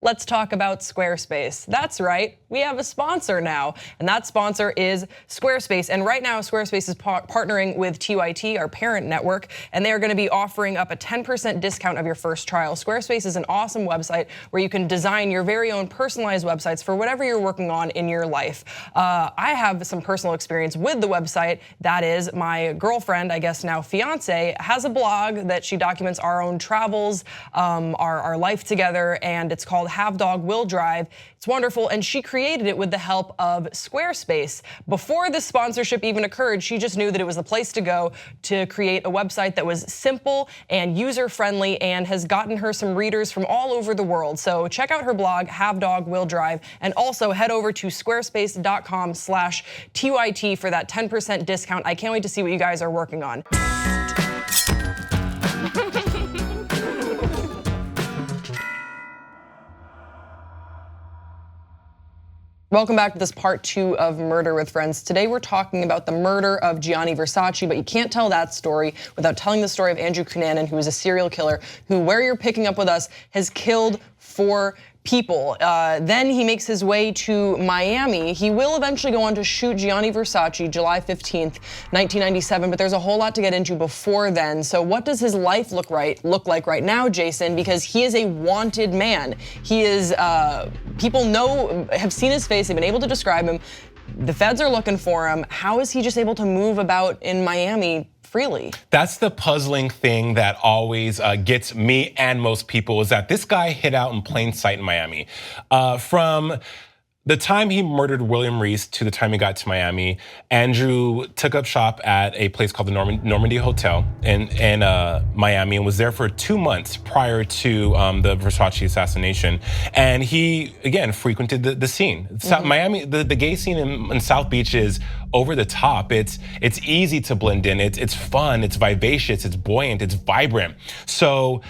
Let's talk about Squarespace. That's right, we have a sponsor now, and that sponsor is Squarespace. And right now, Squarespace is partnering with TYT, our parent network, and they are gonna be offering up a 10% discount of your first trial. Squarespace is an awesome website where you can design your very own personalized websites for whatever you're working on in your life. I have some personal experience with the website. That is, my girlfriend, I guess now fiance, has a blog that she documents our own travels, our life together, and it's called Have Dog Will Drive. It's wonderful, and she created it with the help of Squarespace. Before this sponsorship even occurred, she just knew that it was the place to go to create a website that was simple and user-friendly and has gotten her some readers from all over the world. So check out her blog, Have Dog Will Drive, and also head over to squarespace.com/TYT for that 10% discount. I can't wait to see what you guys are working on. Welcome back to this part 2 of Murder with Friends. Today we're talking about the murder of Gianni Versace, but you can't tell that story without telling the story of Andrew Cunanan, who is a serial killer who, where you're picking up with us, has killed 4 people. Then he makes his way to Miami. He will eventually go on to shoot Gianni Versace July 15th, 1997, but there's a whole lot to get into before then. So what does his life look like right now, Jason? Because he is a wanted man. He is, people have seen his face, they've been able to describe him. The feds are looking for him. How is he just able to move about in Miami freely? That's the puzzling thing that always gets me and most people, is that this guy hid out in plain sight in Miami. From the time he murdered William Reese to the time he got to Miami, Andrew took up shop at a place called the Normandy Hotel in Miami and was there for 2 months prior to the Versace assassination. And he, again, frequented the scene. Miami, the gay scene in South Beach is over the top. It's easy to blend in. It's fun, it's vivacious, it's buoyant, it's vibrant. So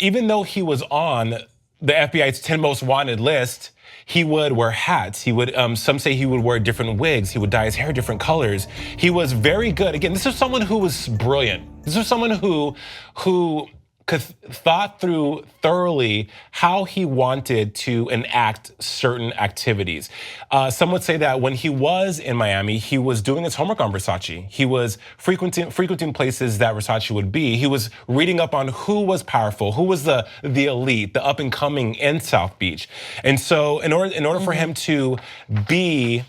even though he was on the FBI's 10 most wanted list, he would wear hats. He would, some say he would wear different wigs. He would dye his hair different colors. He was very good. Again, this is someone who was brilliant. This is someone who thought through thoroughly how he wanted to enact certain activities. Some would say that when he was in Miami, he was doing his homework on Versace. He was frequenting places that Versace would be. He was reading up on who was powerful, who was the elite, the up and coming in South Beach. And so in order for him to be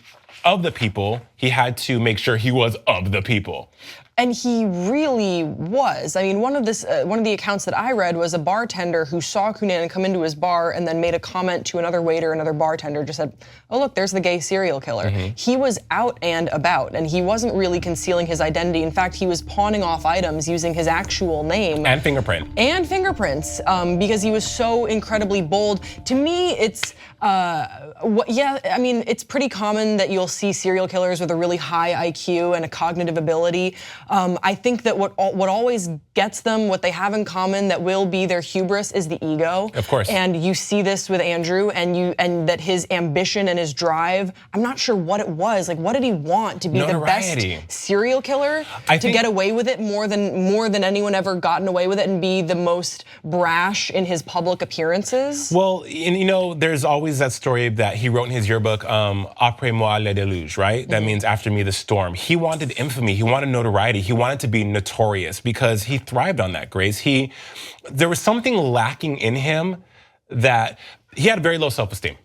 of the people, he had to make sure he was of the people. And he really was. I mean, one of the accounts that I read was a bartender who saw Cunanan come into his bar and then made a comment to another waiter, another bartender, just said, "Oh look, there's the gay serial killer." He was out and about, and he wasn't really concealing his identity. In fact, he was pawning off items using his actual name. And fingerprint. And fingerprints, because he was so incredibly bold. To me, it's, I mean, it's pretty common that you'll see serial killers with a really high IQ and a cognitive ability. I think that what always gets them, what they have in common that will be their hubris, is the ego. Of course. And you see this with Andrew, and that his ambition and his drive, I'm not sure what it was. Like, what did he want? To be the best serial killer? To get away with it more than anyone ever gotten away with it, and be the most brash in his public appearances? Well, and you know, there's always that story that he wrote in his yearbook, Après moi le déluge, right? That means after me the storm. He wanted infamy, he wanted notoriety, he wanted to be notorious because he thrived on that, Grace. There was something lacking in him, that he had very low self-esteem.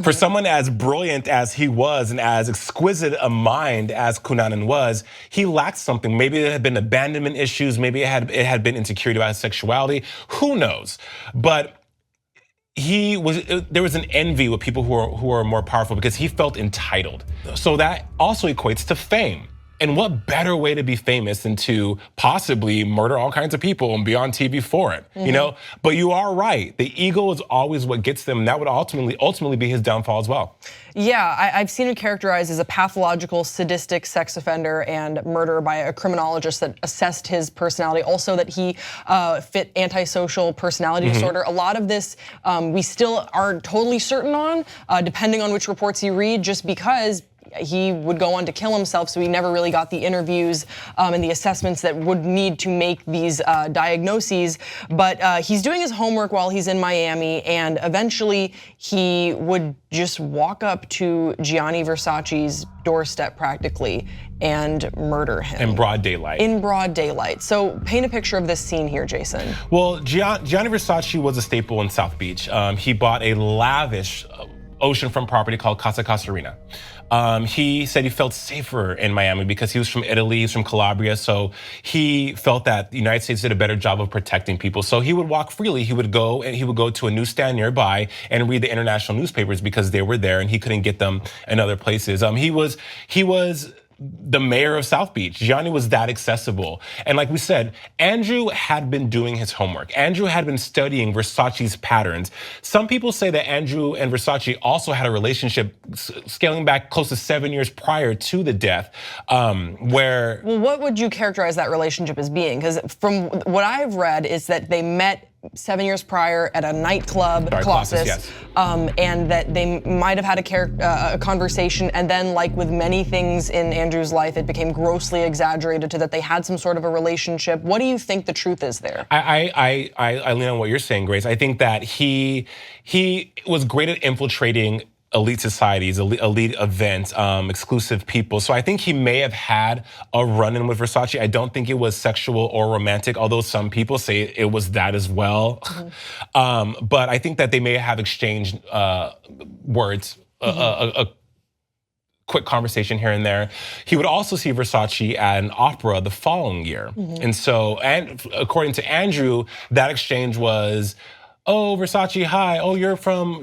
For someone as brilliant as he was and as exquisite a mind as Cunanan was, he lacked something. Maybe it had been abandonment issues, maybe it had been insecurity about his sexuality, who knows? But there was an envy with people who are more powerful because he felt entitled. So that also equates to fame. And what better way to be famous than to possibly murder all kinds of people and be on TV for it, you know? But you are right, the ego is always what gets them, and that would ultimately be his downfall as well. Yeah, I've seen him characterized as a pathological, sadistic sex offender and murderer by a criminologist that assessed his personality. Also that he fit antisocial personality disorder. A lot of this we still aren't totally certain on, depending on which reports you read, just because he would go on to kill himself, so he never really got the interviews and the assessments that would need to make these diagnoses. But he's doing his homework while he's in Miami, and eventually he would just walk up to Gianni Versace's doorstep practically and murder him. In broad daylight. In broad daylight. So paint a picture of this scene here, Jason. Well, Gianni Versace was a staple in South Beach. He bought a lavish oceanfront property called Casa Casarina. He said he felt safer in Miami because he was from Italy, he's from Calabria, so he felt that the United States did a better job of protecting people. So he would walk freely. He would go to a newsstand nearby and read the international newspapers because they were there and he couldn't get them in other places. He was the mayor of South Beach. Gianni was that accessible. And like we said, Andrew had been doing his homework. Andrew had been studying Versace's patterns. Some people say that Andrew and Versace also had a relationship scaling back close to 7 years prior to the death, where... Well, what would you characterize that relationship as being? Because from what I've read is that they met 7 years prior at a nightclub, Colossus, yes. And that they might have had a conversation, and then, like with many things in Andrew's life, it became grossly exaggerated to that they had some sort of a relationship. What do you think the truth is there? I lean on what you're saying, Grace. I think that he was great at infiltrating elite societies, elite events, exclusive people. So I think he may have had a run-in with Versace. I don't think it was sexual or romantic, although some people say it was that as well. Mm-hmm. But I think that they may have exchanged words, a quick conversation here and there. He would also see Versace at an opera the following year. Mm-hmm. And so, and according to Andrew, that exchange was, oh, Versace, hi. Oh, you're from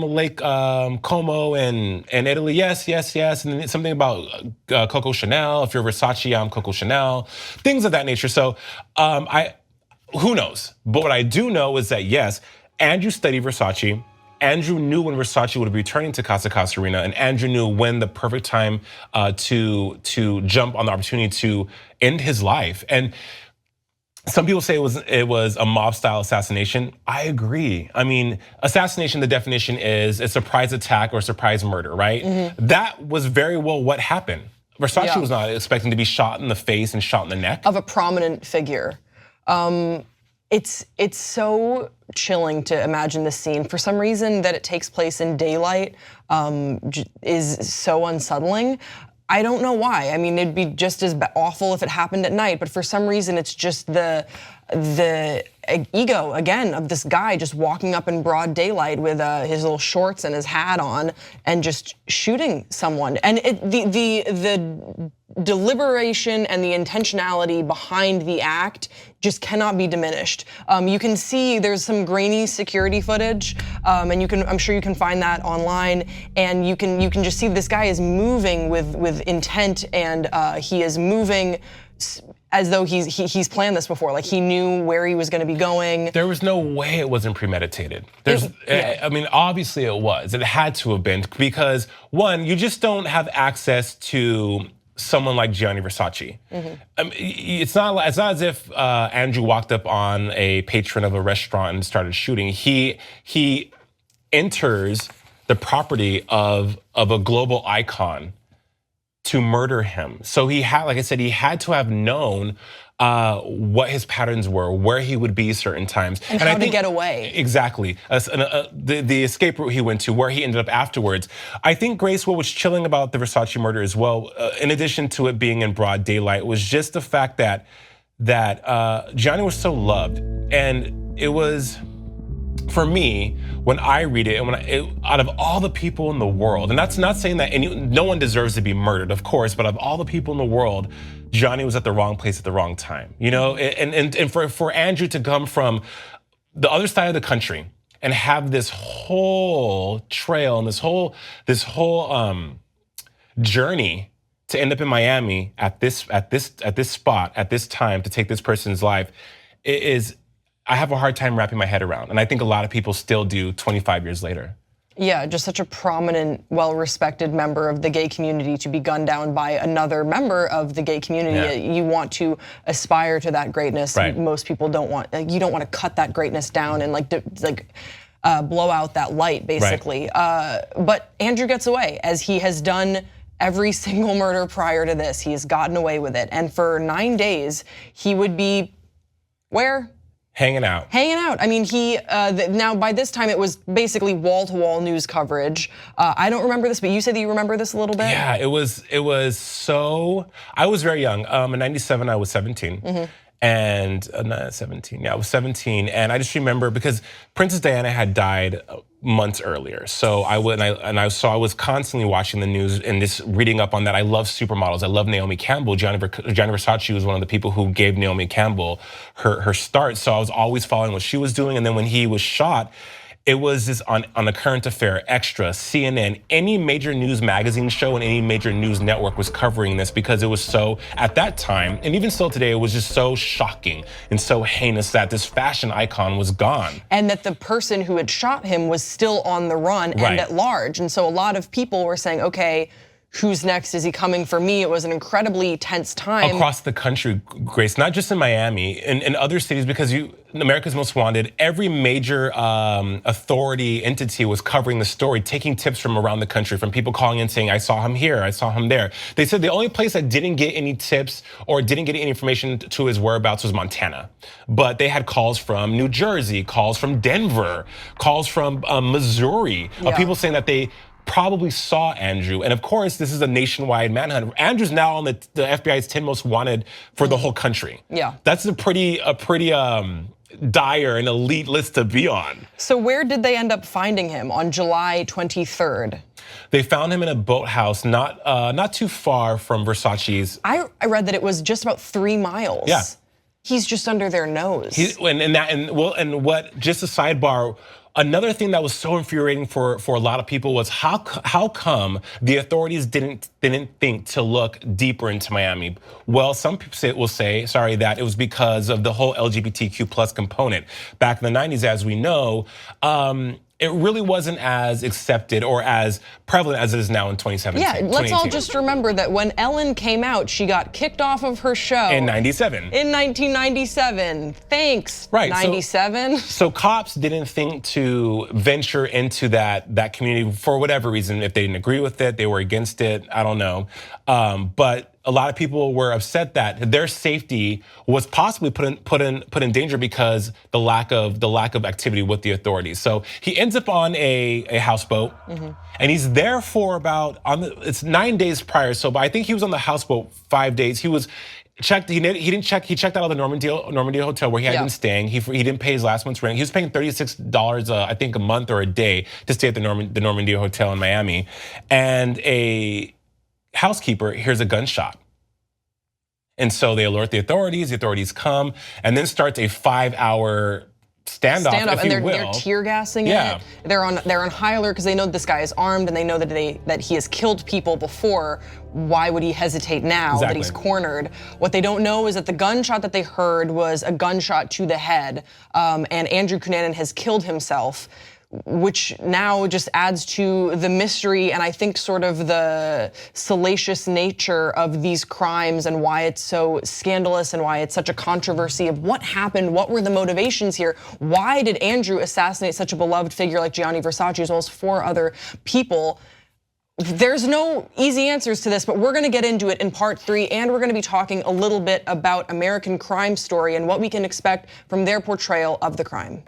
Lake Como in Italy. Yes. And then something about Coco Chanel. If you're Versace, I'm Coco Chanel. Things of that nature. So who knows? But what I do know is that yes, Andrew studied Versace. Andrew knew when Versace would be returning to Casa Casarina, and Andrew knew when the perfect time to jump on the opportunity to end his life. And some people say it was a mob-style assassination. I agree. I mean, assassination, the definition is a surprise attack or surprise murder, right? Mm-hmm. That was very well what happened. Versace was not expecting to be shot in the face and shot in the neck. Of a prominent figure. It's so chilling to imagine this scene. For some reason that it takes place in daylight is so unsettling. I don't know why. I mean, it'd be just as awful if it happened at night, but for some reason it's just the ego, again, of this guy just walking up in broad daylight with his little shorts and his hat on and just shooting someone. And the deliberation and the intentionality behind the act just cannot be diminished. You can see there's some grainy security footage, and I'm sure you can find that online. And you can just see this guy is moving with intent, and he is moving as though he's planned this before. Like he knew where he was going to be going. There was no way it wasn't premeditated. I mean, obviously it was. It had to have been, because one, you just don't have access to someone like Gianni Versace. Mm-hmm. It's not as if Andrew walked up on a patron of a restaurant and started shooting. He enters the property of a global icon to murder him. So he had, like I said, he had to have known what his patterns were, where he would be certain times. And how to get away. Exactly. The escape route he went to, where he ended up afterwards. I think, Grace, what was chilling about the Versace murder as well, in addition to it being in broad daylight, was just the fact that Gianni was so loved. And it was, for me, when I read it, and out of all the people in the world, and that's not saying that no one deserves to be murdered, of course, but of all the people in the world, Gianni was at the wrong place at the wrong time. You know, and for Andrew to come from the other side of the country and have this whole trail and this whole journey to end up in Miami at this spot at this time to take this person's life, I have a hard time wrapping my head around. And I think a lot of people still do 25 years later. Yeah, just such a prominent, well-respected member of the gay community to be gunned down by another member of the gay community. Yeah. You want to aspire to that greatness. Right. Most people don't want, you don't want to cut that greatness down and blow out that light, basically. Right. But Andrew gets away, as he has done every single murder prior to this. He has gotten away with it. And for 9 days, he would be where? Hanging out. Hanging out. I mean, now by this time it was basically wall-to-wall news coverage. I don't remember this, but you said that you remember this a little bit? Yeah, it was so, I was very young. In 97, I was 17. And not 17, yeah, I was 17. And I just remember because Princess Diana had died months earlier. So I was constantly watching the news and just reading up on that. I love supermodels. I love Naomi Campbell. Gianni Versace was one of the people who gave Naomi Campbell her start. So I was always following what she was doing. And then when he was shot, it was just on a current affair, Extra, CNN, any major news magazine show and any major news network was covering this because it was so, at that time, and even still today, it was just so shocking and so heinous that this fashion icon was gone. And that the person who had shot him was still on the run and at large. And so a lot of people were saying, okay, who's next? Is he coming for me? It was an incredibly tense time. Across the country, Grace, not just in Miami, in other cities, because America's Most Wanted, every major authority entity was covering the story, taking tips from around the country, from people calling in saying, I saw him here, I saw him there. They said the only place that didn't get any tips or didn't get any information to his whereabouts was Montana. But they had calls from New Jersey, calls from Denver, calls from Missouri, of people saying that they probably saw Andrew. And of course, this is a nationwide manhunt. Andrew's now on the FBI's 10 most wanted for the whole country. Yeah. That's a pretty dire and elite list to be on. So where did they end up finding him on July 23rd? They found him in a boathouse not too far from Versace's. I read that it was just about 3 miles. Yeah. He's just under their nose. Just a sidebar, another thing that was so infuriating for a lot of people was how come the authorities didn't think to look deeper into Miami? Well, some people will say, that it was because of the whole LGBTQ plus component. Back in the 90s, as we know, it really wasn't as accepted or as prevalent as it is now in 2017. Yeah, let's all just remember that when Ellen came out, she got kicked off of her show. In 97. In 1997. Thanks, right, 97. So cops didn't think to venture into that community for whatever reason. If they didn't agree with it, they were against it, I don't know. But a lot of people were upset that their safety was possibly put in danger because the lack of activity with the authorities. So he ends up on a houseboat, and he's there for it's 9 days prior. So, but I think he was on the houseboat 5 days. He was checked. He checked out of the Normandy Hotel where he had been staying. He didn't pay his last month's rent. He was paying $36, I think, a month or a day to stay at the Normandy Hotel in Miami, and a housekeeper hears a gunshot. And so they alert the authorities come, and then starts a 5-hour standoff, if and you will. They're tear gassing it. They're on high alert because they know this guy is armed and they know that he has killed people before. Why would he hesitate now that he's cornered? What they don't know is that the gunshot that they heard was a gunshot to the head, and Andrew Cunanan has killed himself, which now just adds to the mystery and I think sort of the salacious nature of these crimes and why it's so scandalous and why it's such a controversy of what happened, what were the motivations here, why did Andrew assassinate such a beloved figure like Gianni Versace as well as 4 other people. There's no easy answers to this, but we're gonna get into it in part 3, and we're gonna be talking a little bit about American Crime Story and what we can expect from their portrayal of the crime.